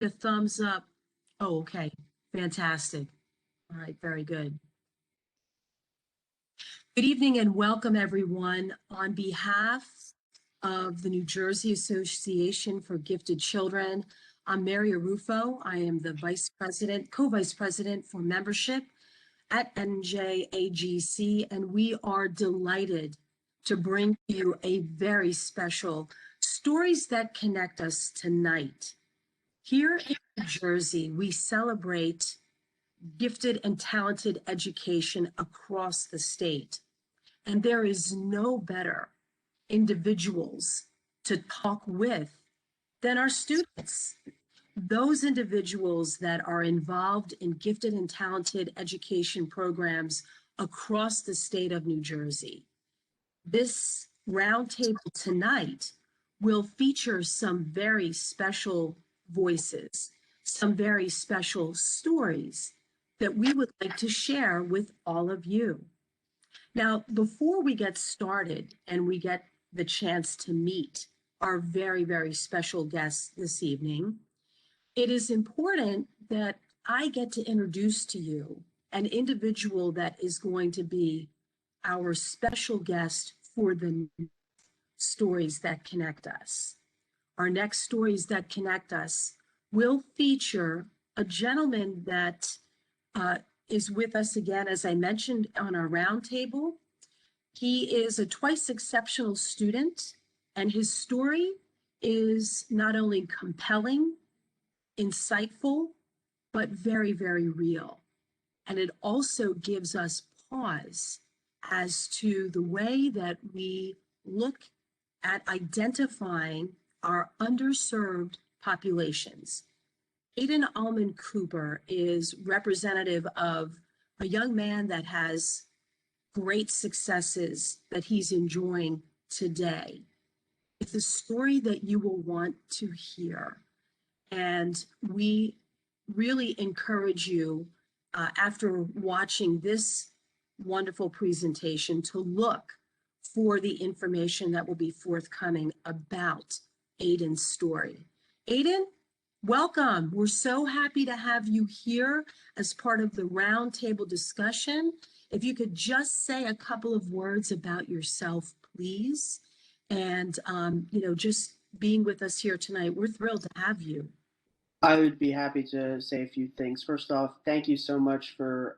A thumbs up. Oh, okay. Fantastic. All right, very good. Good evening and welcome, everyone. On behalf of the New Jersey Association for Gifted Children, I'm Mary Arufo. I am the Vice President, Co-Vice President for Membership at NJAGC, and we are delighted to bring you a very special Stories That Connect Us tonight. Here in New Jersey, we celebrate gifted and talented education across the state. And there is no better individuals to talk with than our students. Those individuals that are involved in gifted and talented education programs across the state of New Jersey. This roundtable tonight will feature some very special voices, some very special stories that we would like to share with all of you. Now, before we get started and we get the chance to meet our very, very special guests this evening, it is important that I get to introduce to you an individual that is going to be our special guest for the Stories That Connect Us. Our next Stories That Connect Us will feature a gentleman that is with us again, as I mentioned, on our roundtable. He is a twice exceptional student, and his story is not only compelling, insightful, but very, very real. And it also gives us pause as to the way that we look at identifying our underserved populations. Aiden Allman Cooper is representative of a young man that has great successes that he's enjoying today. It's a story that you will want to hear. And we really encourage you, after watching this wonderful presentation, to look for the information that will be forthcoming about Aiden's story. Aiden, welcome. We're so happy to have you here as part of the roundtable discussion. If you could just say a couple of words about yourself, please. And, just being with us here tonight, we're thrilled to have you. I would be happy to say a few things. First off, thank you so much for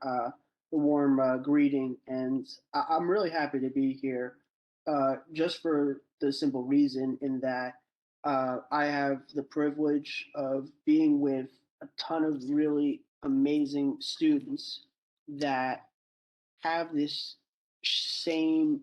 the warm greeting, and I'm really happy to be here, just for the simple reason in that I have the privilege of being with a ton of really amazing students that have this same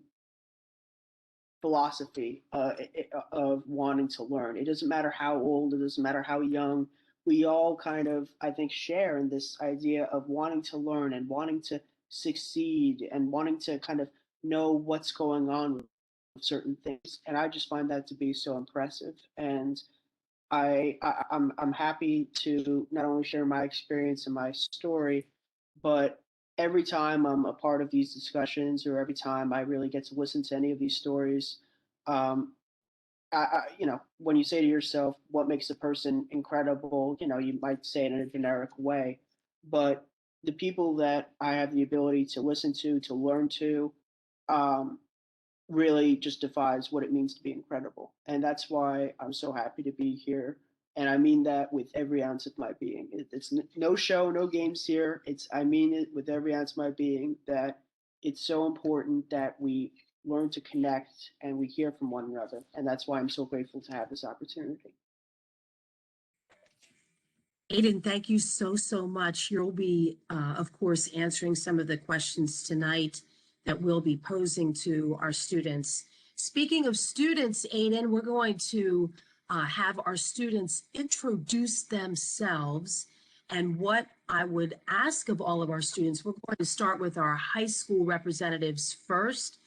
philosophy of wanting to learn. It doesn't matter how old, it doesn't matter how young. We all kind of, I think, share in this idea of wanting to learn and wanting to succeed and wanting to kind of know what's going on with certain things. And I just find that to be so impressive. And I'm happy to not only share my experience and my story, but every time I'm a part of these discussions or every time I really get to listen to any of these stories, um, when you say to yourself, what makes a person incredible, you might say it in a generic way, but the people that I have the ability to listen to learn to, um, really just defies what it means to be incredible. And that's why I'm so happy to be here. And I mean that with every ounce of my being. It's no show, no games here. I mean it with every ounce of my being that it's so important that we learn to connect and we hear from one another. And that's why I'm so grateful to have this opportunity. Aiden, thank you so, so much. You'll be, of course, answering some of the questions tonight that we'll be posing to our students. Speaking of students, Aiden, we're going to have our students introduce themselves. And what I would ask of all of our students, we're going to start with our high school representatives first.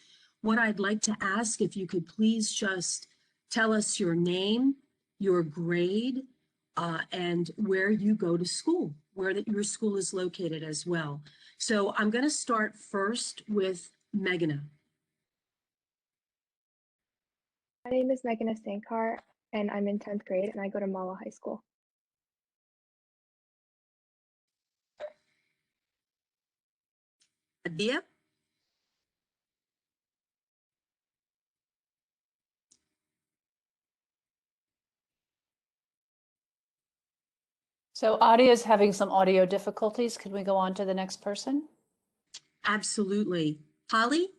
What I'd like to ask, if you could please just tell us your name, your grade, and where you go to school, where your school is located as well. So I'm going to start first with Meghana. My name is Meghana Stankar, and I'm in 10th grade, and I go to Mala High School. Adia? So Adia is having some audio difficulties. Can we go on to the next person? Absolutely. Holly?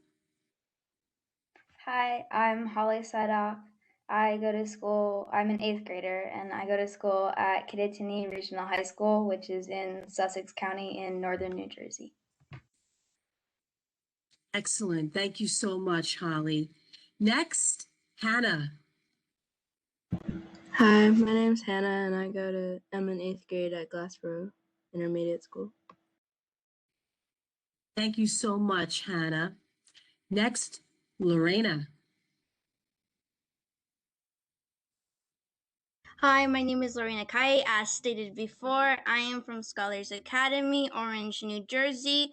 Hi, I'm Holly Sadoff. I'm an eighth grader, and I go to school at Kittatinny Regional High School, which is in Sussex County in northern New Jersey. Excellent. Thank you so much, Holly. Next, Hannah. Hi, my name's Hannah, and I'm in eighth grade at Glassboro Intermediate School. Thank you so much, Hannah. Next, Lorena. Hi, my name is Lorena Kai. As stated before, I am from Scholars Academy, Orange, New Jersey.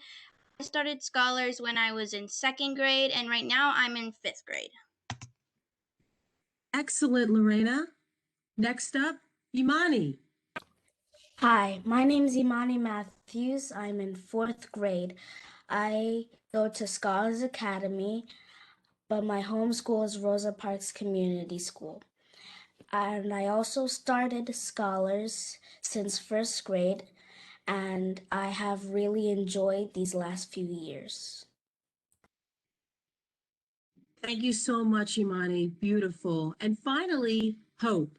I started Scholars when I was in second grade, and right now I'm in fifth grade. Excellent, Lorena. Next up, Imani. Hi, my name is Imani Matthews. I'm in fourth grade. I go to Scholars Academy, but my home school is Rosa Parks Community School. And I also started Scholars since first grade, and I have really enjoyed these last few years. Thank you so much, Imani. Beautiful. And finally, Hope.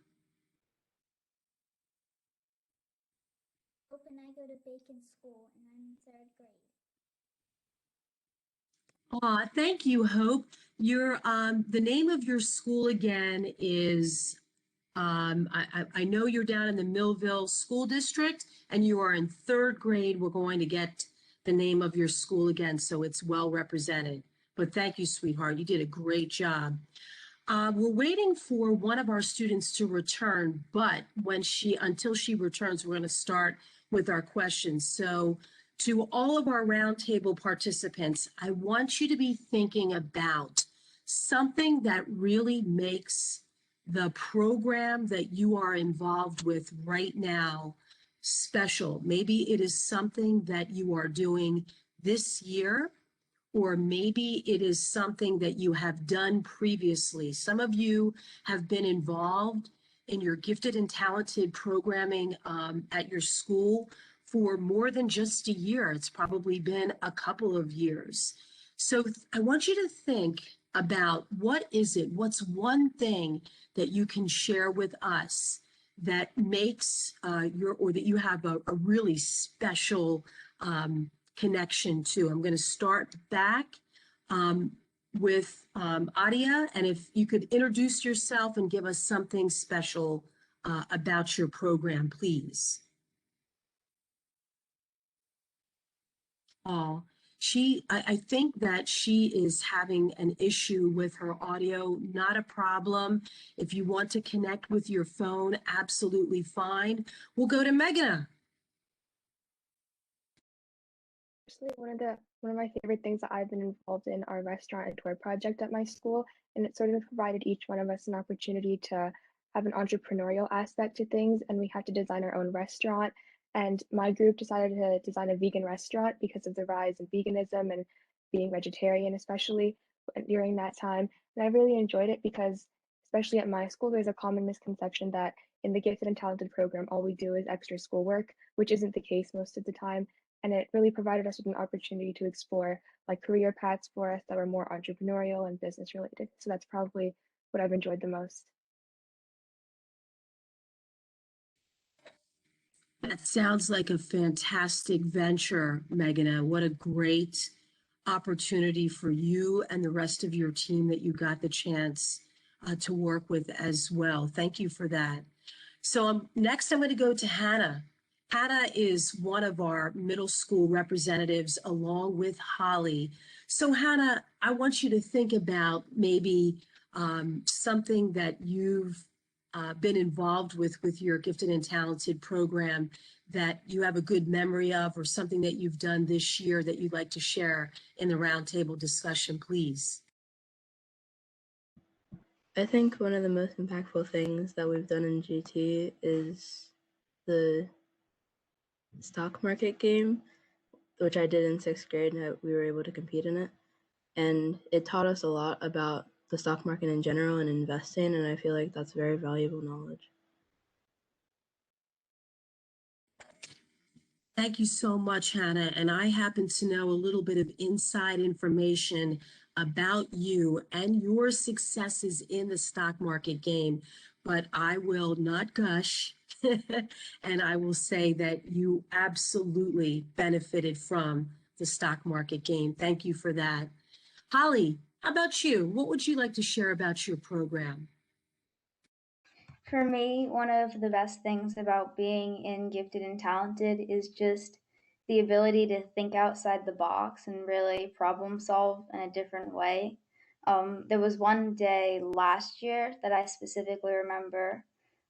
Hope and I go to Bacon School, and I'm in third grade. Thank you, Hope. The name of your school again is, I know you're down in the Millville School District and you are in third grade. We're going to get the name of your school again so it's well represented. But thank you, sweetheart. You did a great job. We're waiting for one of our students to return, but until she returns, we're going to start with our questions. So to all of our roundtable participants, I want you to be thinking about something that really makes the program that you are involved with right now special. Maybe it is something that you are doing this year, or maybe it is something that you have done previously. Some of you have been involved in your gifted and talented programming at your school for more than just a year. It's probably been a couple of years. So I want you to think about what's one thing that you can share with us that makes that you have a really special connection to. I'm going to start back with Adia, and if you could introduce yourself and give us something special about your program, please. Oh, I think that she is having an issue with her audio. Not a problem. If you want to connect with your phone, absolutely fine. We'll go to Meghna. Actually, one of my favorite things that I've been involved in our restaurant and tour project at my school, and it sort of provided each one of us an opportunity to have an entrepreneurial aspect to things, and we had to design our own restaurant. And my group decided to design a vegan restaurant because of the rise in veganism and being vegetarian, especially during that time. And I really enjoyed it because, especially at my school, there's a common misconception that in the gifted and talented program, all we do is extra schoolwork, which isn't the case most of the time. And it really provided us with an opportunity to explore like career paths for us that were more entrepreneurial and business related. So that's probably what I've enjoyed the most. That sounds like a fantastic venture, Meghna. What a great opportunity for you and the rest of your team that you got the chance to work with as well. Thank you for that. So next I'm going to go to Hannah. Hannah is one of our middle school representatives along with Holly. So Hannah, I want you to think about maybe something that you've been involved with your gifted and talented program that you have a good memory of, or something that you've done this year that you'd like to share in the roundtable discussion, please. I think one of the most impactful things that we've done in GT is the stock market game. which I did in 6th grade, and we were able to compete in it. And it taught us a lot about the stock market in general and investing, and I feel like that's very valuable knowledge. Thank you so much, Hannah. And I happen to know a little bit of inside information about you and your successes in the stock market game, but I will not gush. And I will say that you absolutely benefited from the stock market game. Thank you for that. Holly, how about you? What would you like to share about your program? For me, one of the best things about being in Gifted and Talented is just the ability to think outside the box and really problem solve in a different way. There was one day last year that I specifically remember.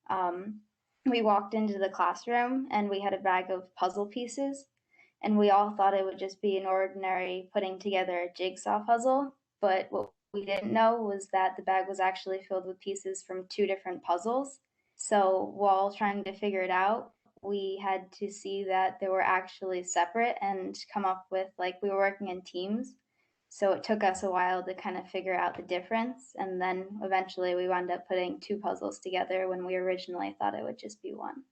Um, we walked into the classroom and we had a bag of puzzle pieces, and we all thought it would just be an ordinary putting together a jigsaw puzzle. But what we didn't know was that the bag was actually filled with pieces from two different puzzles. So while trying to figure it out, we had to see that they were actually separate and come up with, like, we were working in teams. So it took us a while to kind of figure out the difference. And then eventually we wound up putting two puzzles together when we originally thought it would just be one.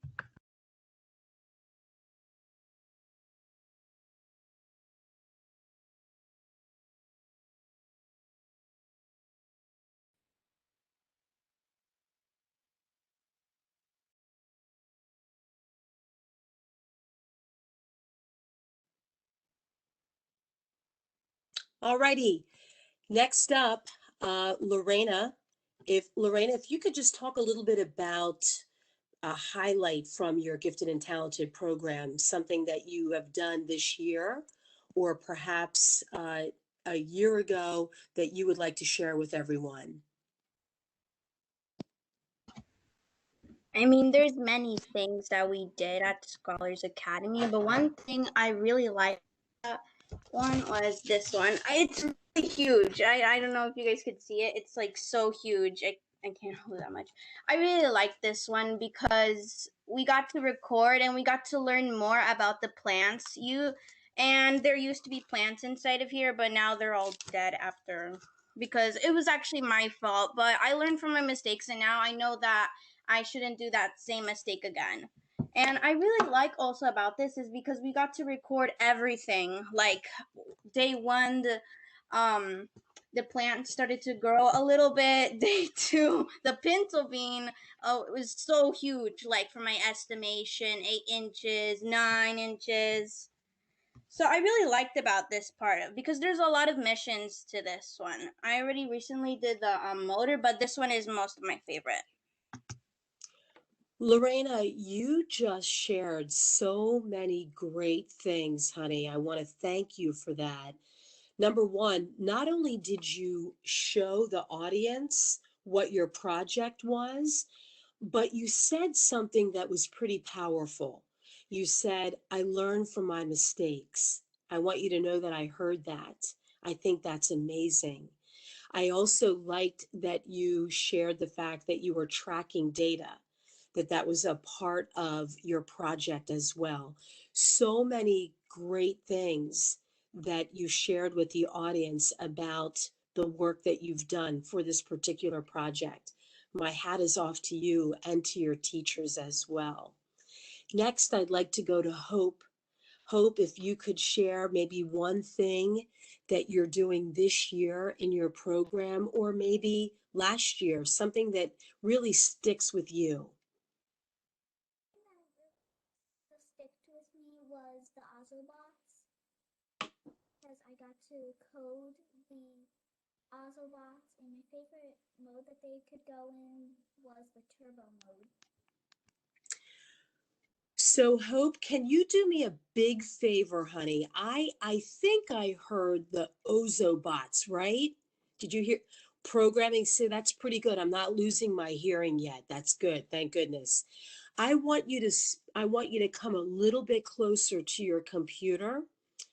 All righty. Next up, Lorena. If you could just talk a little bit about a highlight from your Gifted and Talented program, something that you have done this year, or perhaps a year ago that you would like to share with everyone. I mean, there's many things that we did at the Scholars Academy, but one thing I really liked one was this one. It's really huge. I don't know if you guys could see it. It's like so huge. I can't hold that much. I really like this one because we got to record and we got to learn more about the plants. And there used to be plants inside of here, but now they're all dead after, because it was actually my fault. But I learned from my mistakes, and now I know that I shouldn't do that same mistake again. And I really like also about this is because we got to record everything. Like day one, the plant started to grow a little bit. Day two, the pinto bean, oh, it was so huge. Like for my estimation, 8 inches, 9 inches. So I really liked about this part because there's a lot of missions to this one. I already recently did the motor, but this one is most of my favorite. Lorena, you just shared so many great things, honey. I want to thank you for that. Number one, not only did you show the audience what your project was, but you said something that was pretty powerful. You said, I learned from my mistakes. I want you to know that I heard that. I think that's amazing. I also liked that you shared the fact that you were tracking data, that was a part of your project as well. So many great things that you shared with the audience about the work that you've done for this particular project. My hat is off to you and to your teachers as well. Next, I'd like to go to Hope. Hope, if you could share maybe one thing that you're doing this year in your program, or maybe last year, something that really sticks with you. That stick with me was the Ozobots, because I got to code the Ozobots, and my favorite mode that they could go in was the turbo mode. So Hope, can you do me a big favor, honey? I think I heard the Ozobots, right? Did you hear programming? So that's pretty good. I'm not losing my hearing yet. That's good. Thank goodness. I want you to come a little bit closer to your computer,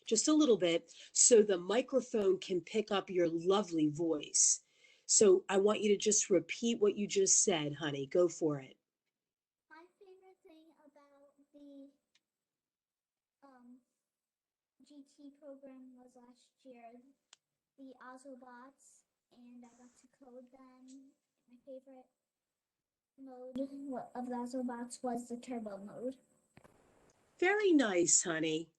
just a little bit, so the microphone can pick up your lovely voice. So I want you to just repeat what you just said, honey. Go for it. My favorite thing about the GT program was last year, the Ozobots, and I got to code them. My favorite mode of the Ozobots was the turbo mode. Very nice, honey.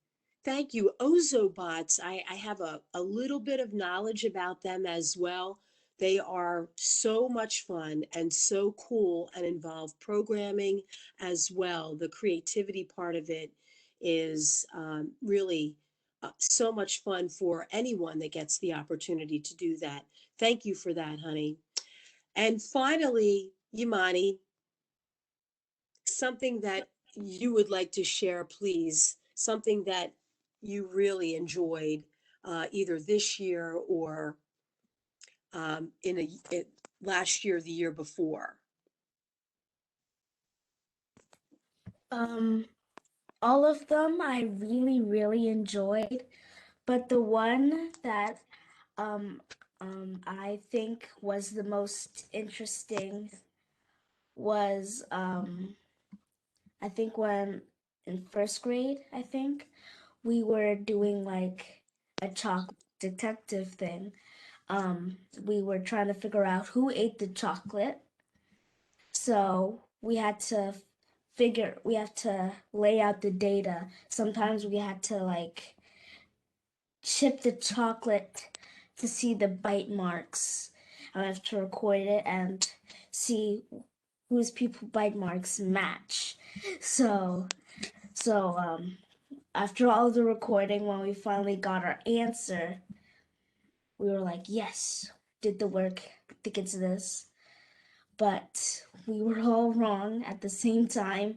Thank you. Ozobots, I have a little bit of knowledge about them as well. They are so much fun and so cool and involve programming as well. The creativity part of it is really so much fun for anyone that gets the opportunity to do that. Thank you for that, honey. And finally, Yamani, something that you would like to share, please, something that you really enjoyed either this year or last year, the year before. All of them I really, really enjoyed, but the one that I think was the most interesting was I think when in first grade, I think we were doing like a chocolate detective thing. We were trying to figure out who ate the chocolate. So we had to lay out the data. Sometimes we had to like chip the chocolate to see the bite marks. I have to record it and see whose people bite marks match. So after all the recording, when we finally got our answer, we were like, yes, did the work. I think it's this. But we were all wrong at the same time,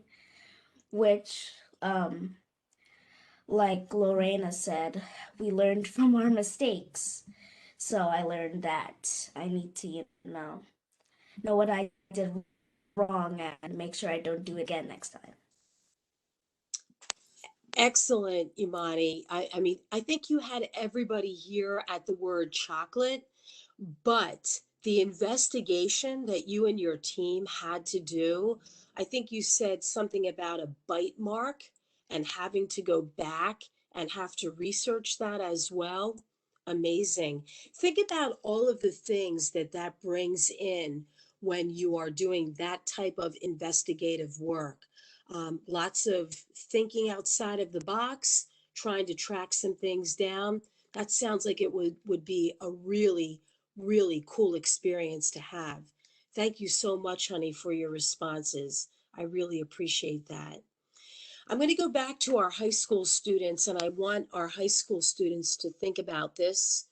which, like Lorena said, we learned from our mistakes. So I learned that I need to, know what I did wrong and make sure I don't do it again next time. Excellent, Imani. I mean, I think you had everybody here at the word chocolate, but the investigation that you and your team had to do, I think you said something about a bite mark and having to go back and have to research that as well. Amazing. Think about all of the things that that brings in when you are doing that type of investigative work. Lots of thinking outside of the box, trying to track some things down. That sounds like it would be a really, really cool experience to have. Thank you so much, honey, for your responses. I really appreciate that. I'm going to go back to our high school students, and I want our high school students to think about this.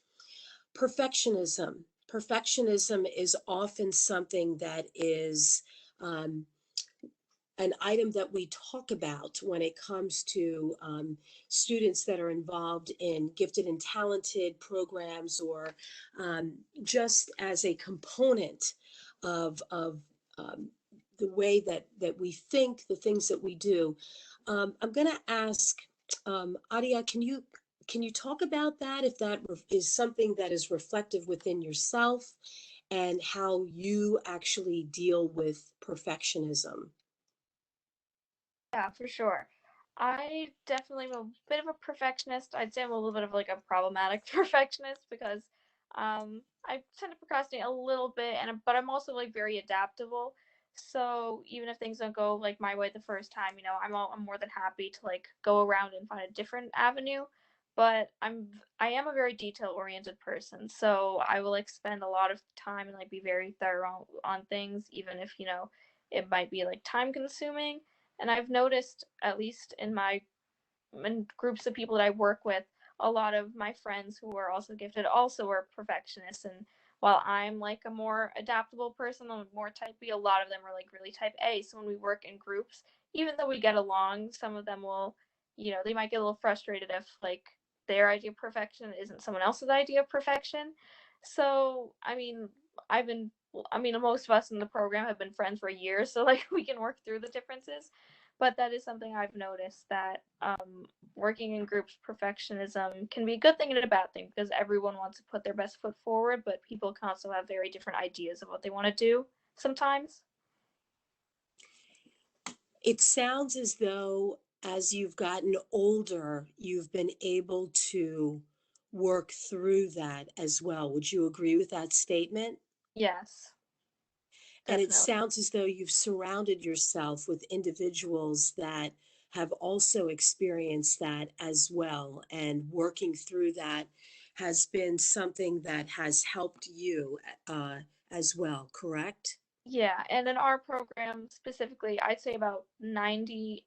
Perfectionism. Perfectionism is often something that is an item that we talk about when it comes to students that are involved in gifted and talented programs or just as a component of the way that we think, the things that we do. I'm going to ask Adia, can you talk about that if that is something that is reflective within yourself and how you actually deal with perfectionism? Yeah, for sure. I definitely am a bit of a perfectionist. I'd say I'm a little bit of like a problematic perfectionist because I tend to procrastinate a little bit but I'm also like very adaptable. So even if things don't go like my way the first time, I'm more than happy to like go around and find a different avenue. But I am a very detail oriented person, so I will like spend a lot of time and like be very thorough on things, even if it might be like time consuming. And I've noticed, at least in groups of people that I work with, a lot of my friends who are also gifted also are perfectionists. And while I'm like a more adaptable person, I'm more type B, a lot of them are like really type A. So when we work in groups, even though we get along, some of them will, they might get a little frustrated if like their idea of perfection isn't someone else's idea of perfection. So, most of us in the program have been friends for years, so like we can work through the differences. But that is something I've noticed, that working in groups, perfectionism can be a good thing and a bad thing because everyone wants to put their best foot forward, but people can also have very different ideas of what they want to do sometimes. It sounds as though as you've gotten older, you've been able to work through that as well. Would you agree with that statement? Yes, And it definitely. sounds as though you've surrounded yourself with individuals that have also experienced that as well. And working through that has been something that has helped you as well, correct? Yeah, and in our program specifically, I'd say about 98%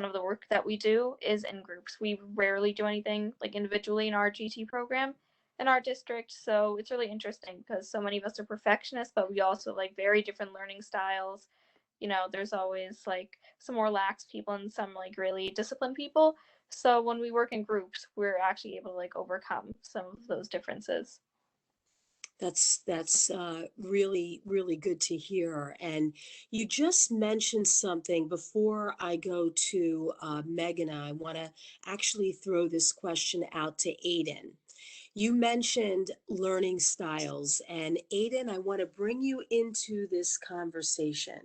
of the work that we do is in groups. We rarely do anything like individually in our GT program in our district. So it's really interesting because so many of us are perfectionists, but we also like very different learning styles. You know, there's always like some more lax people and some like really disciplined people. So when we work in groups, we're actually able to like overcome some of those differences. That's really, really good to hear. And you just mentioned something before I go to Megan. I want to actually throw this question out to Aiden. You mentioned learning styles, and Aiden, I want to bring you into this conversation.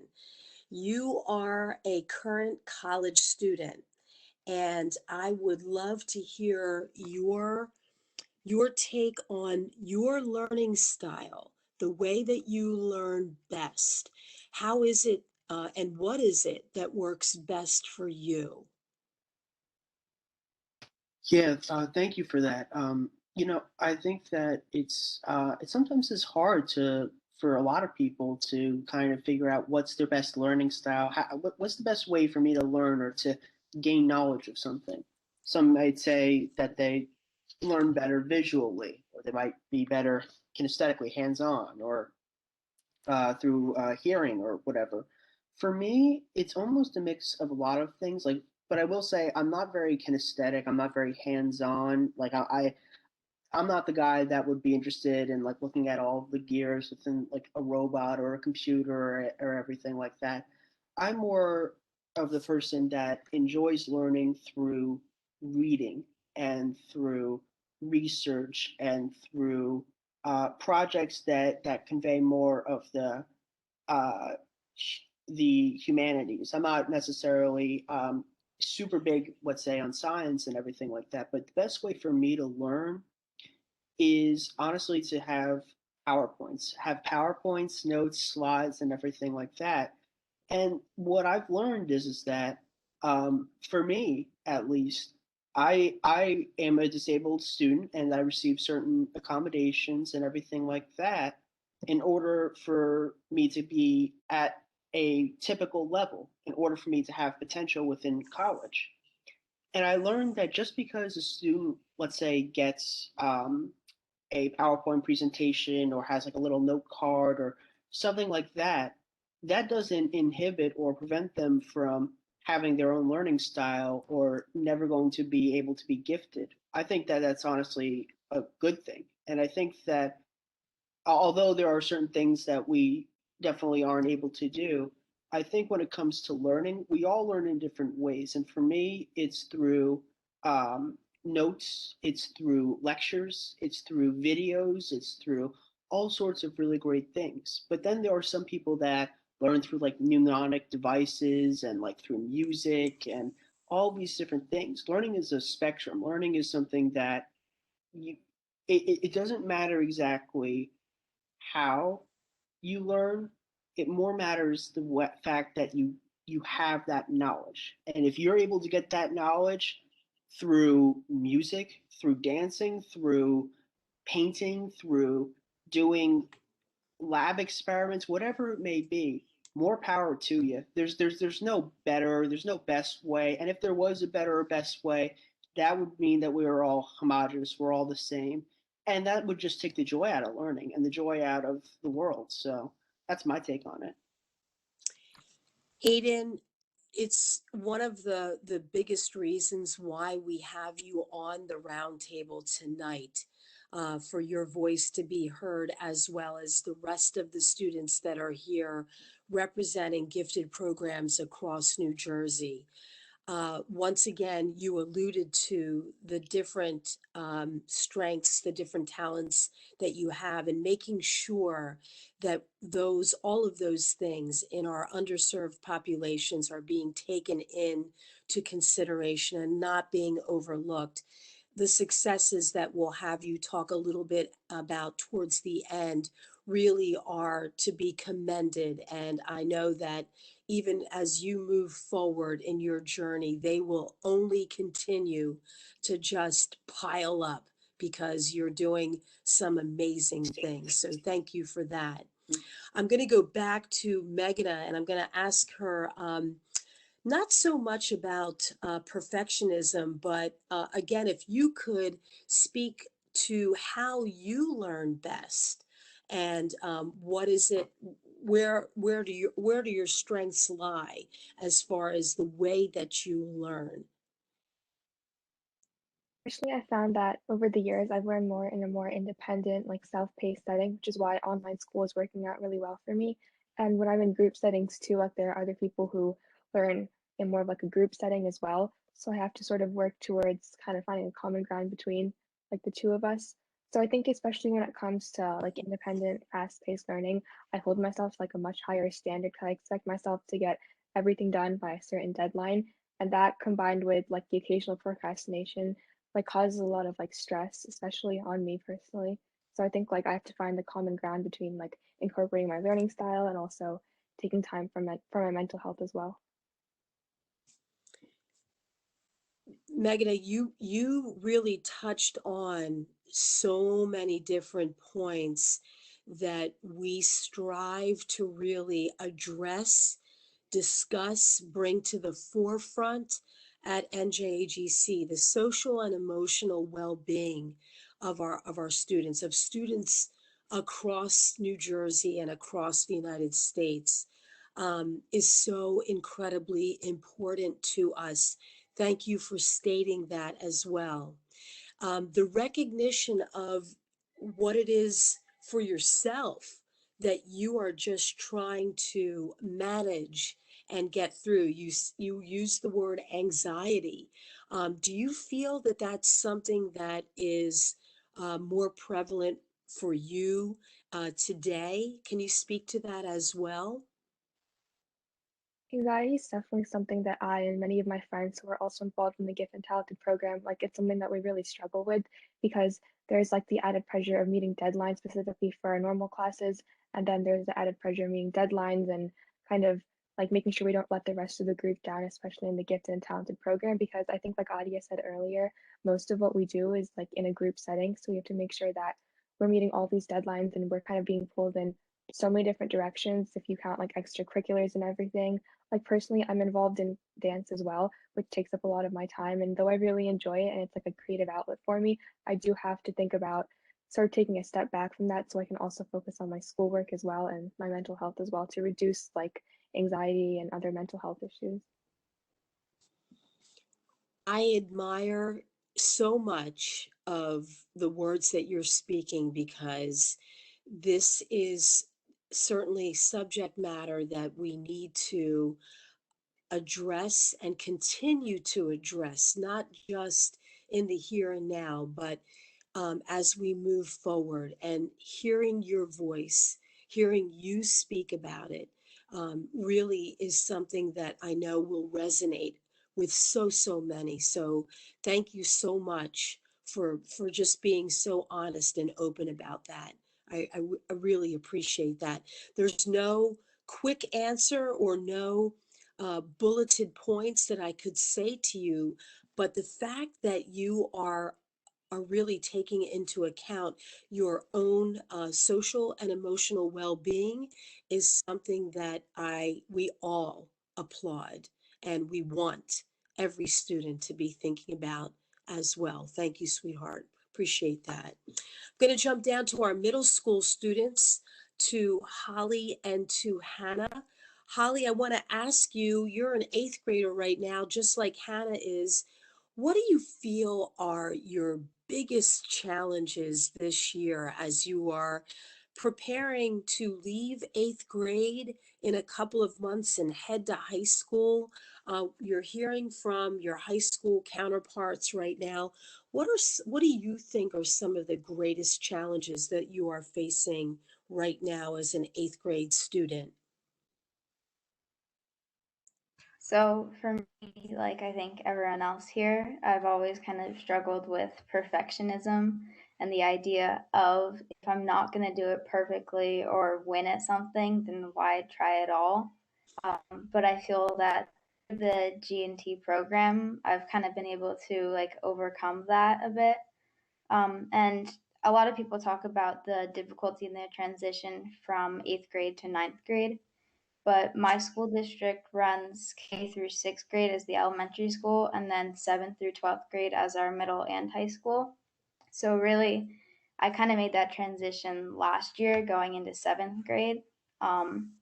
You are a current college student, and I would love to hear your take on your learning style, the way that you learn best. How is it, and what is it that works best for you? Yeah, thank you for that. I think that it sometimes is hard to for a lot of people to kind of figure out what's their best learning style. What's the best way for me to learn or to gain knowledge of something? Some might say that they learn better visually, or they might be better kinesthetically, hands-on, or through hearing or whatever. For me, it's almost a mix of a lot of things. Like, but I will say I'm not very kinesthetic. I'm not very hands-on. Like I'm not the guy that would be interested in like looking at all of the gears within like a robot or a computer or everything like that. I'm more of the person that enjoys learning through reading and through research and through projects that convey more of uh, the humanities. I'm not necessarily super big, let's say, on science and everything like that, but the best way for me to learn is honestly to have PowerPoints, notes, slides, and everything like that. And what I've learned is that for me, at least, I am a disabled student and I receive certain accommodations and everything like that in order for me to be at a typical level, in order for me to have potential within college. And I learned that just because a student, let's say, gets a PowerPoint presentation or has like a little note card or something like that, that doesn't inhibit or prevent them from having their own learning style or never going to be able to be gifted. I think that that's honestly a good thing. And I think that although there are certain things that we definitely aren't able to do, I think when it comes to learning, we all learn in different ways. And for me, it's through notes, it's through lectures, it's through videos, it's through all sorts of really great things. But then there are some people that learn through like mnemonic devices and like through music and all these different things. Learning is a spectrum. Learning is something that you it doesn't matter exactly how you learn. It more matters the fact that you have that knowledge. And if you're able to get that knowledge through music, through dancing, through painting, through doing lab experiments, whatever it may be, more power to you. There's no better, there's no best way. And if there was a better or best way, that would mean that we were all homogenous, we're all the same. And that would just take the joy out of learning and the joy out of the world. So that's my take on it. Aiden, it's one of the biggest reasons why we have you on the roundtable tonight, for your voice to be heard, as well as the rest of the students that are here representing gifted programs across New Jersey. once again, you alluded to the different strengths, the different talents that you have, and making sure that all of those things in our underserved populations are being taken into consideration and not being overlooked. The successes that we'll have you talk a little bit about towards the end really are to be commended. And I know that even as you move forward in your journey, they will only continue to just pile up because you're doing some amazing things. So thank you for that. I'm going to go back to Meghna, and I'm going to ask her not so much about perfectionism, but again, if you could speak to how you learn best, and what is it, where do your strengths lie as far as the way that you learn? Personally, I found that over the years, I've learned more in a more independent, like self-paced setting, which is why online school is working out really well for me. And when I'm in group settings too, like there are other people who learn in more of like a group setting as well. So I have to sort of work towards kind of finding a common ground between like the two of us. So I think especially when it comes to like independent, fast-paced learning, I hold myself to like a much higher standard because I expect myself to get everything done by a certain deadline. And that combined with like the occasional procrastination like causes a lot of like stress, especially on me personally. So I think like I have to find the common ground between like incorporating my learning style and also taking time for my mental health as well. Meghna, you really touched on so many different points that we strive to really address, discuss, bring to the forefront at NJAGC, the social and emotional well-being of our students, of students across New Jersey and across the United States, is so incredibly important to us. Thank you for stating that as well. The recognition of what it is for yourself that you are just trying to manage and get through. You use the word anxiety. Do you feel that that's something that is more prevalent for you today? Can you speak to that as well? Anxiety is definitely something that I and many of my friends who are also involved in the Gift and Talented program, like it's something that we really struggle with because there's like the added pressure of meeting deadlines specifically for our normal classes, and then there's the added pressure of meeting deadlines and kind of like making sure we don't let the rest of the group down, especially in the Gifted and Talented program, because I think like Adia said earlier, most of what we do is like in a group setting, so we have to make sure that we're meeting all these deadlines and we're kind of being pulled in so many different directions if you count like extracurriculars and everything. Like personally, I'm involved in dance as well, which takes up a lot of my time. And though I really enjoy it and it's like a creative outlet for me, I do have to think about sort of taking a step back from that so I can also focus on my schoolwork as well and my mental health as well to reduce like anxiety and other mental health issues. I admire so much of the words that you're speaking because this is certainly subject matter that we need to address and continue to address, not just in the here and now, but as we move forward, and hearing your voice, hearing you speak about it, really is something that I know will resonate with so many. So thank you so much for just being so honest and open about that. I really appreciate that. There's no quick answer or no bulleted points that I could say to you, but the fact that you are really taking into account your own social and emotional well-being is something that we all applaud and we want every student to be thinking about as well. Thank you, sweetheart. Appreciate that. I'm going to jump down to our middle school students, to Holly and to Hannah. Holly, I want to ask you, you're an eighth grader right now, just like Hannah is. What do you feel are your biggest challenges this year as you are preparing to leave eighth grade in a couple of months and head to high school? You're hearing from your high school counterparts right now. What do you think are some of the greatest challenges that you are facing right now as an eighth grade student? So for me, like I think everyone else here, I've always kind of struggled with perfectionism and the idea of if I'm not going to do it perfectly or win at something, then why try at all? But I feel that the G&T program, I've kind of been able to like overcome that a bit. And a lot of people talk about the difficulty in the transition from eighth grade to ninth grade, but my school district runs K through sixth grade as the elementary school, and then seventh through 12th grade as our middle and high school. So really, I kind of made that transition last year going into seventh grade. Um,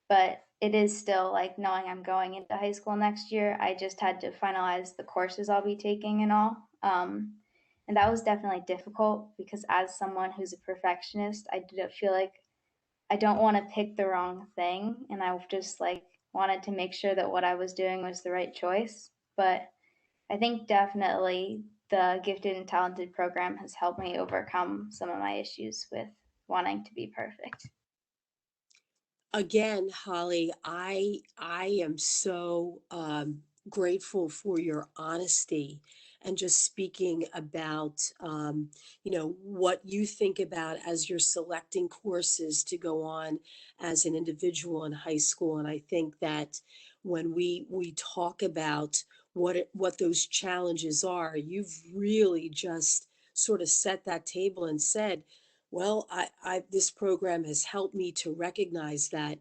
but it is still like knowing I'm going into high school next year. I just had to finalize the courses I'll be taking and all. And that was definitely difficult because as someone who's a perfectionist, I did feel like I don't want to pick the wrong thing, and I just like wanted to make sure that what I was doing was the right choice. But I think definitely the gifted and talented program has helped me overcome some of my issues with wanting to be perfect. Again, Holly, I am so grateful for your honesty and just speaking about what you think about as you're selecting courses to go on as an individual in high school. And I think that when we talk about what those challenges are, you've really just sort of set that table and said, well, this program has helped me to recognize that.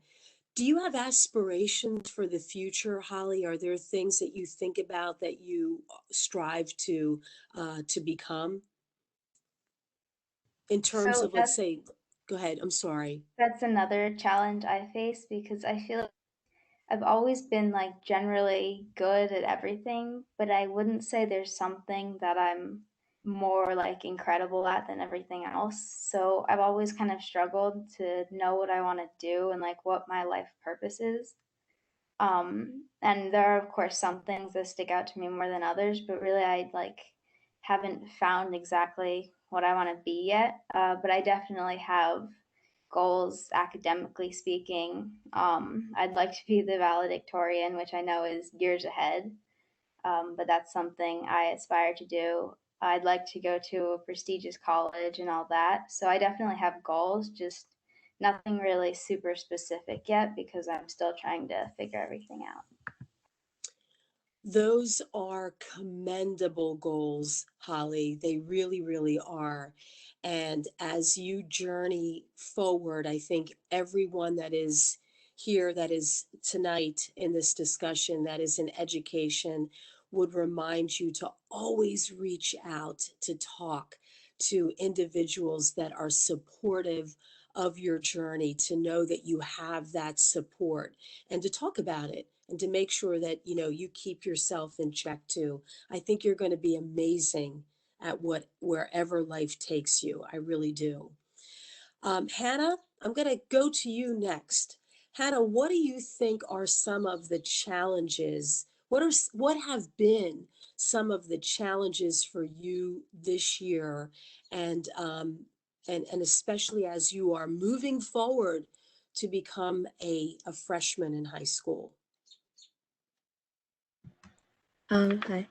Do you have aspirations for the future, Holly? Are there things that you think about that you strive to become in terms So of, let's say, go ahead, I'm sorry. that's another challenge I face because I feel like I've always been like generally good at everything, but I wouldn't say there's something that I'm more like incredible at than everything else. So I've always kind of struggled to know what I want to do and like what my life purpose is. And there are of course some things that stick out to me more than others, but really I like haven't found exactly what I want to be yet. But I definitely have goals academically speaking. I'd like to be the valedictorian, which I know is years ahead, but that's something I aspire to do. I'd like to go to a prestigious college and all that. So I definitely have goals, just nothing really super specific yet because I'm still trying to figure everything out. Those are commendable goals, Holly. They really, really are. And as you journey forward, I think everyone that is here, that is tonight in this discussion, that is in education, would remind you to always reach out to talk to individuals that are supportive of your journey, to know that you have that support and to talk about it and to make sure that you keep yourself in check too. I think you're going to be amazing at wherever life takes you. I really do. Hannah, I'm going to go to you next. Hannah, what do you think are some of the challenges? What have been some of the challenges for you this year, and and especially as you are moving forward to become a freshman in high school? Hi.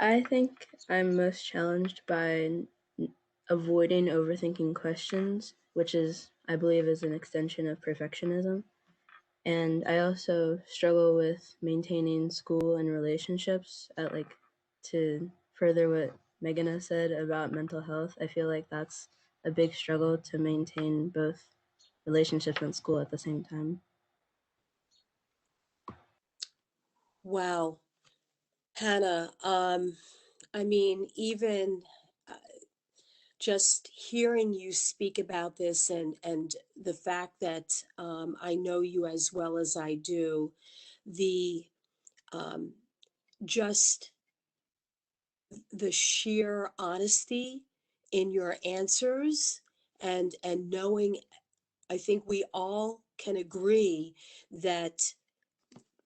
I think I'm most challenged by avoiding overthinking questions, which is, I believe, is an extension of perfectionism. And I also struggle with maintaining school and relationships to further what Megan said about mental health. I feel like that's a big struggle to maintain both relationships and school at the same time. Wow, Hannah, I mean, even uh, just hearing you speak about this and the fact that I know you as well as I do, the um, just the sheer honesty in your answers and knowing, I think we all can agree that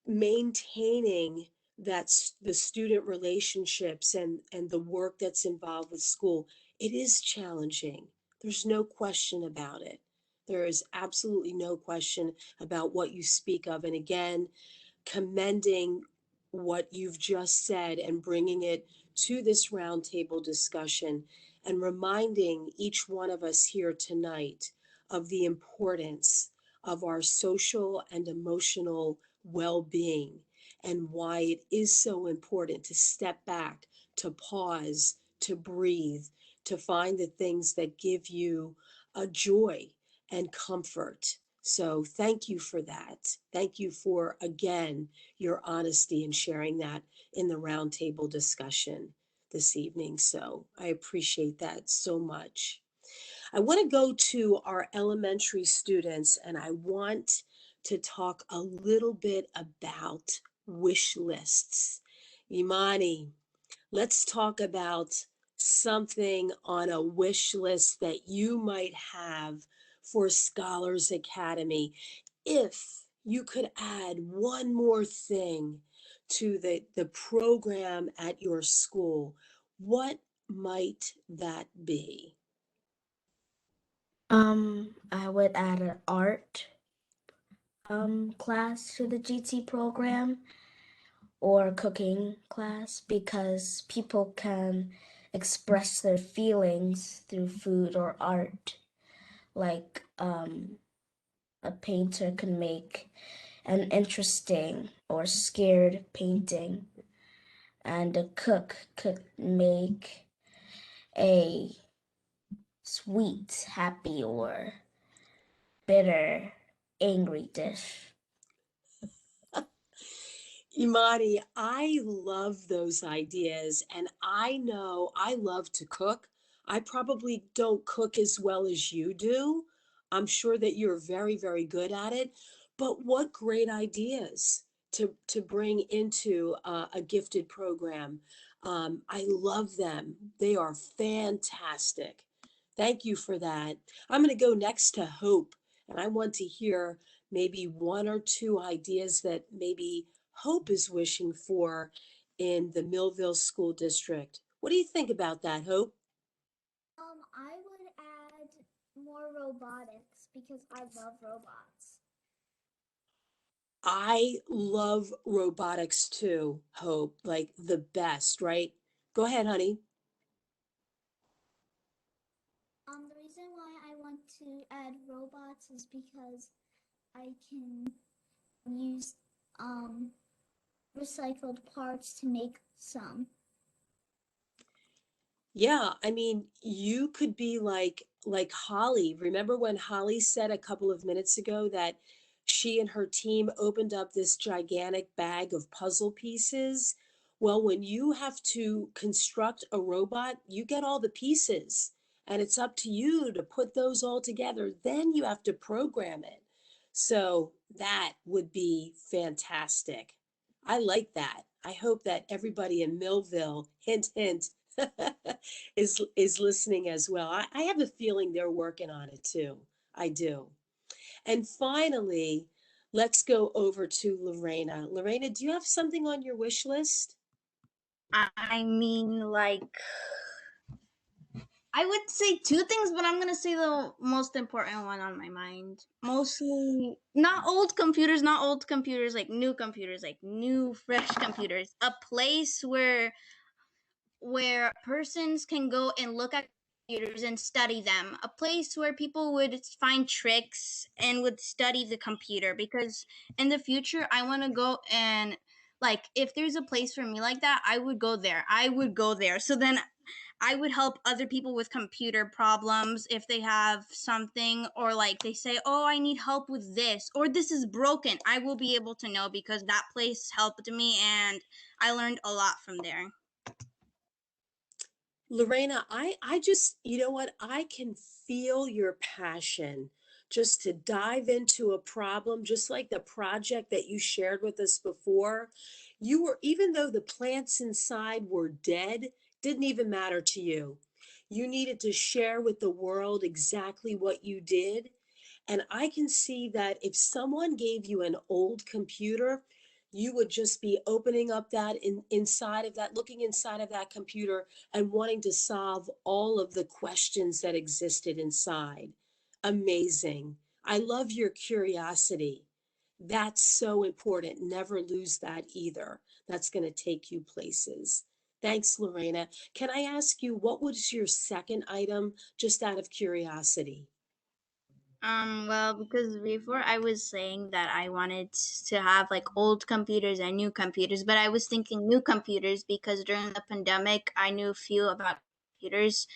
maintaining that's the student relationships and the work that's involved with school, it is challenging. There's no question about it. There is absolutely no question about what you speak of. And again, commending what you've just said and bringing it to this roundtable discussion and reminding each one of us here tonight of the importance of our social and emotional well-being and why it is so important to step back, to pause, to breathe, to find the things that give you a joy and comfort. So thank you for that. Thank you for, again, your honesty in sharing that in the roundtable discussion this evening. So I appreciate that so much. I want to go to our elementary students and I want to talk a little bit about wish lists. Imani, let's talk about something on a wish list that you might have for Scholars Academy. If you could add one more thing to the program at your school, what might that be? I would add an art class to the GT program or cooking class because people can express their feelings through food or art. Like a painter can make an interesting or scared painting, and a cook could make a sweet, happy, or bitter, angry dish. Imani, I love those ideas, and I know I love to cook. I probably don't cook as well as you do. I'm sure that you're very, very good at it. But what great ideas to bring into a gifted program. I love them. They are fantastic. Thank you for that. I'm going to go next to Hope, and I want to hear maybe one or two ideas that maybe Hope is wishing for in the Millville School District. What do you think about that, Hope? I would add more robotics because I love robots. I love robotics too, Hope, like the best, right? Go ahead, honey. The reason why I want to add robots is because I can use recycled parts to make some. Yeah, I mean, you could be like Holly. Remember when Holly said a couple of minutes ago that she and her team opened up this gigantic bag of puzzle pieces? Well, when you have to construct a robot, you get all the pieces, and it's up to you to put those all together. Then you have to program it. So that would be fantastic. I like that. I hope that everybody in Millville, hint, hint, is listening as well. I have a feeling they're working on it too. I do. And finally, let's go over to Lorena. Lorena, do you have something on your wish list? I mean, like, I would say two things, but I'm gonna say the most important one on my mind. Mostly not old computers, like new computers, like new fresh computers. A place where persons can go and look at computers and study them. A place where people would find tricks and would study the computer, because in the future I want to go and, like, if there's a place for me like that, I would go there. So then I would help other people with computer problems if they have something, or like they say, "Oh, I need help with this," or "This is broken." I will be able to know because that place helped me and I learned a lot from there. Lorena, I just, you know what? I can feel your passion just to dive into a problem, just like the project that you shared with us before. You were, even though the plants inside were dead, didn't even matter to you. You needed to share with the world exactly what you did. And I can see that if someone gave you an old computer, you would just be opening up that inside of that, looking inside of that computer and wanting to solve all of the questions that existed inside. Amazing. I love your curiosity. That's so important. Never lose that either. That's going to take you places. Thanks, Lorena. Can I ask you, what was your second item, just out of curiosity? Well, because before I was saying that I wanted to have like old computers and new computers, but I was thinking new computers because during the pandemic I knew a few about computers,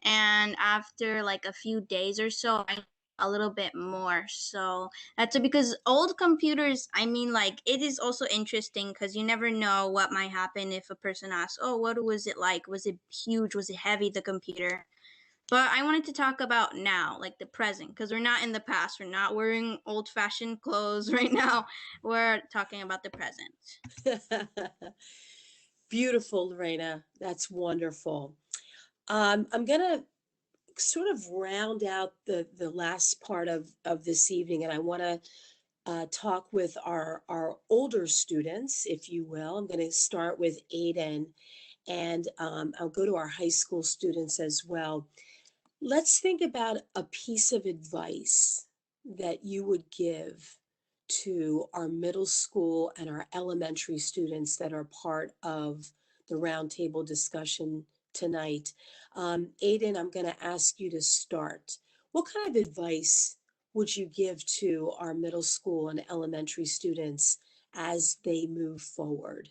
and after like a few days or so, I knew a little bit more. So that's it, because old computers, I mean, like it is also interesting because you never know what might happen if a person asks, "Oh, what was it like? Was it huge? Was it heavy, the computer?" But I wanted to talk about now, like the present, because we're not in the past. We're not wearing old fashioned clothes right now. We're talking about the present. Beautiful, Lorena. That's wonderful. I'm going to sort of round out the last part of this evening, and I want to talk with our older students, if you will. I'm going to start with Aiden, and I'll go to our high school students as well. Let's think about a piece of advice that you would give to our middle school and our elementary students that are part of the roundtable discussion tonight. Aiden, I'm going to ask you to start. What kind of advice would you give to our middle school and elementary students as they move forward?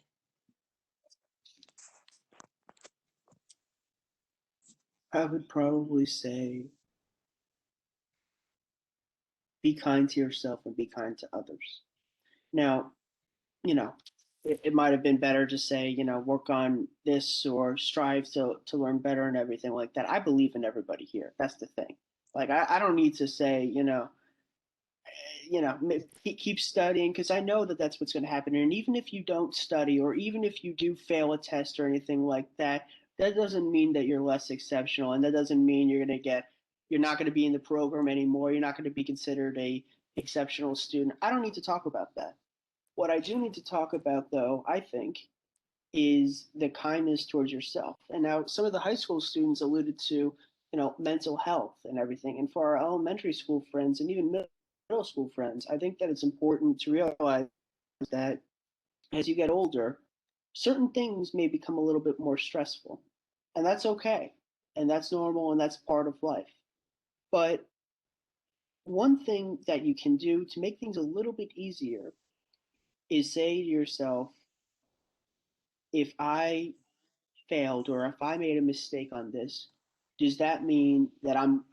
I would probably say be kind to yourself and be kind to others. Now, you know, it might have been better to say, work on this or strive to learn better and everything like that. I believe in everybody here. That's the thing. Like, I don't need to say, keep studying, because I know that that's what's going to happen. And even if you don't study, or even if you do fail a test or anything like that, that doesn't mean that you're less exceptional, and that doesn't mean you're not going to be in the program anymore. You're not going to be considered a exceptional student. I don't need to talk about that. What I do need to talk about, though, I think, is the kindness towards yourself. And now some of the high school students alluded to, mental health and everything. And for our elementary school friends and even middle school friends, I think that it's important to realize that as you get older, certain things may become a little bit more stressful. And that's okay. And that's normal and that's part of life. But one thing that you can do to make things a little bit easier is say to yourself, if I failed or if I made a mistake on this, does that mean that I'm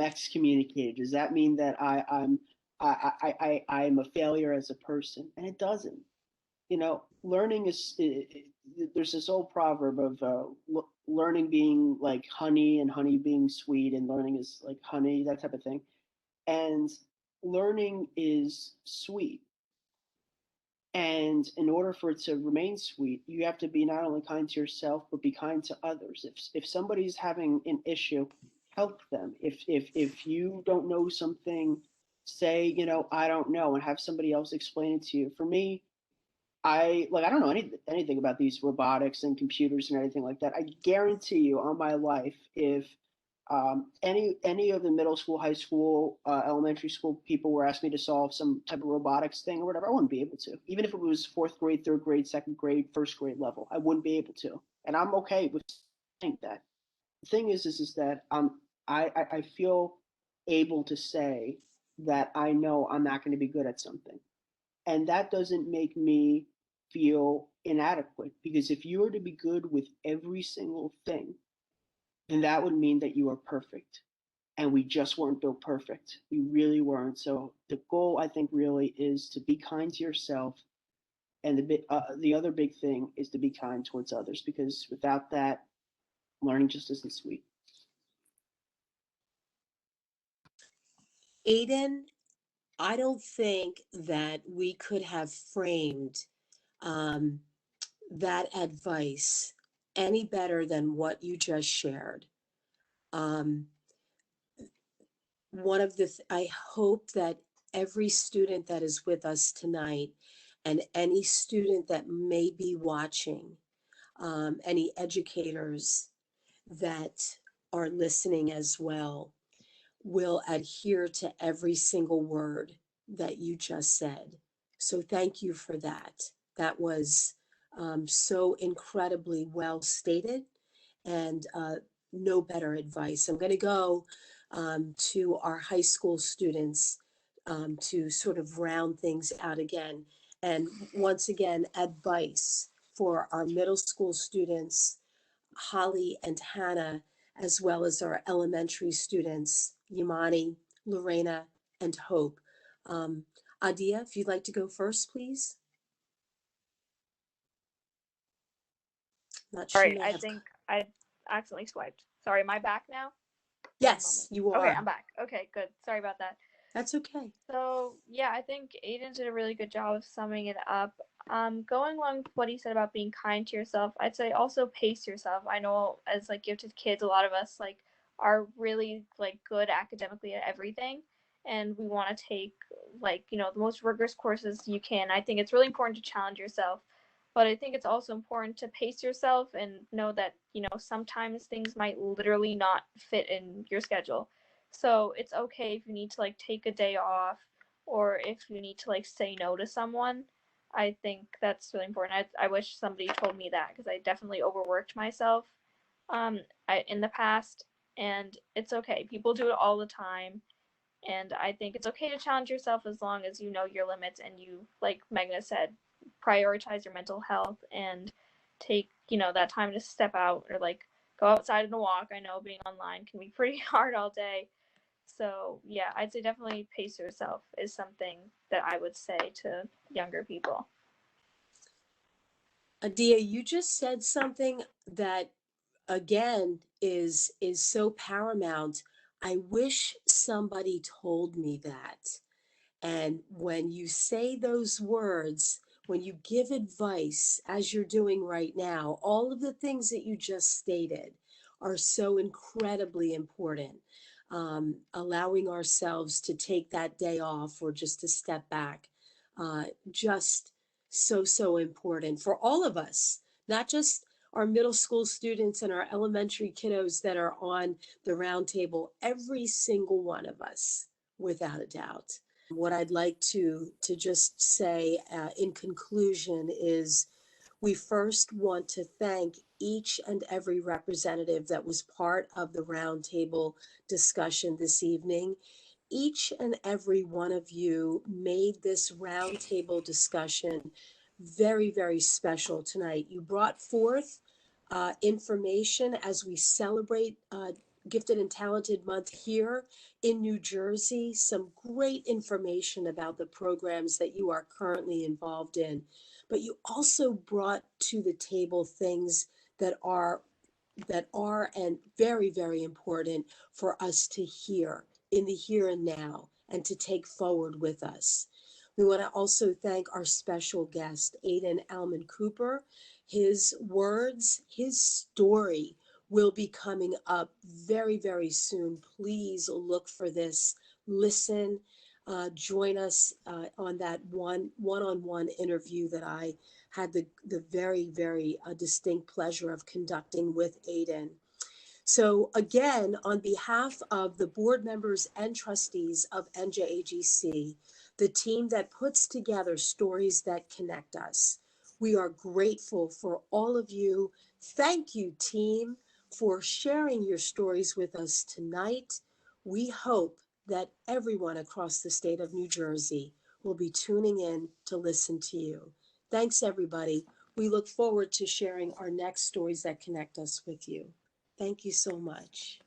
excommunicated? Does that mean that I'm a failure as a person? And it doesn't. Learning is, there's this old proverb of learning being like honey and honey being sweet, and learning is like honey, that type of thing. And learning is sweet. And in order for it to remain sweet, you have to be not only kind to yourself, but be kind to others. If somebody's having an issue, help them. If you don't know something, say, I don't know, and have somebody else explain it to you. For me, I don't know anything about these robotics and computers and everything like that. I guarantee you on my life, if any of the middle school, high school, elementary school people were asking me to solve some type of robotics thing or whatever, I wouldn't be able to. Even if it was fourth grade, third grade, second grade, first grade level, I wouldn't be able to. And I'm okay with saying that. The thing is that I feel able to say that I know I'm not going to be good at something, and that doesn't make me feel inadequate, because if you were to be good with every single thing, then that would mean that you are perfect. And we just weren't built perfect. We really weren't. So the goal, I think, really is to be kind to yourself. And the other big thing is to be kind towards others, because without that, learning just isn't sweet. Aiden, I don't think that we could have framed um, that advice any better than what you just shared. Um, I hope that every student that is with us tonight and any student that may be watching, any educators that are listening as well, will adhere to every single word that you just said. So thank you for that. That was so incredibly well stated, and no better advice. I'm going to go to our high school students to sort of round things out again. And once again, advice for our middle school students, Holly and Hannah, as well as our elementary students, Yamani, Lorena, and Hope. Adia, if you'd like to go first, please. Not sure. Sorry, I think I accidentally swiped. Sorry, am I back now? Yes, you are. Okay, I'm back. Okay, good. Sorry about that. That's okay. So yeah, I think Aiden did a really good job of summing it up. Going along with what he said about being kind to yourself, I'd say also pace yourself. I know as like gifted kids, a lot of us like are really like good academically at everything, and we want to take like the most rigorous courses you can. I think it's really important to challenge yourself, but I think it's also important to pace yourself and know that sometimes things might literally not fit in your schedule. So it's okay if you need to like take a day off, or if you need to like say no to someone. I think that's really important. I wish somebody told me that, because I definitely overworked myself in the past, and it's okay. People do it all the time, and I think it's okay to challenge yourself as long as you know your limits and you, like Meghna said, prioritize your mental health and take that time to step out or like go outside and walk. I know being online can be pretty hard all day. So yeah, I'd say definitely pace yourself is something that I would say to younger people. Adia, you just said something that again is so paramount. I wish somebody told me that. And when you say those words, when you give advice, as you're doing right now, all of the things that you just stated are so incredibly important. Allowing ourselves to take that day off or just to step back, just so important for all of us, not just our middle school students and our elementary kiddos that are on the roundtable, every single one of us, without a doubt. What I'd like to just say in conclusion is we first want to thank each and every representative that was part of the roundtable discussion this evening. Each and every one of you made this roundtable discussion very special tonight. You brought forth information as we celebrate Gifted and Talented Month here in New Jersey, some great information about the programs that you are currently involved in. But you also brought to the table things that are and very important for us to hear in the here and now and to take forward with us. We want to also thank our special guest, Aiden Alman Cooper. His words, his story will be coming up very soon. Please look for this, listen, join us on that one-on-one interview that I had the very distinct pleasure of conducting with Aiden. So again, on behalf of the board members and trustees of NJAGC, the team that puts together stories that connect us, we are grateful for all of you. Thank you, team, for sharing your stories with us tonight. We hope that everyone across the state of New Jersey will be tuning in to listen to you. Thanks, everybody. We look forward to sharing our next stories that connect us with you. Thank you so much.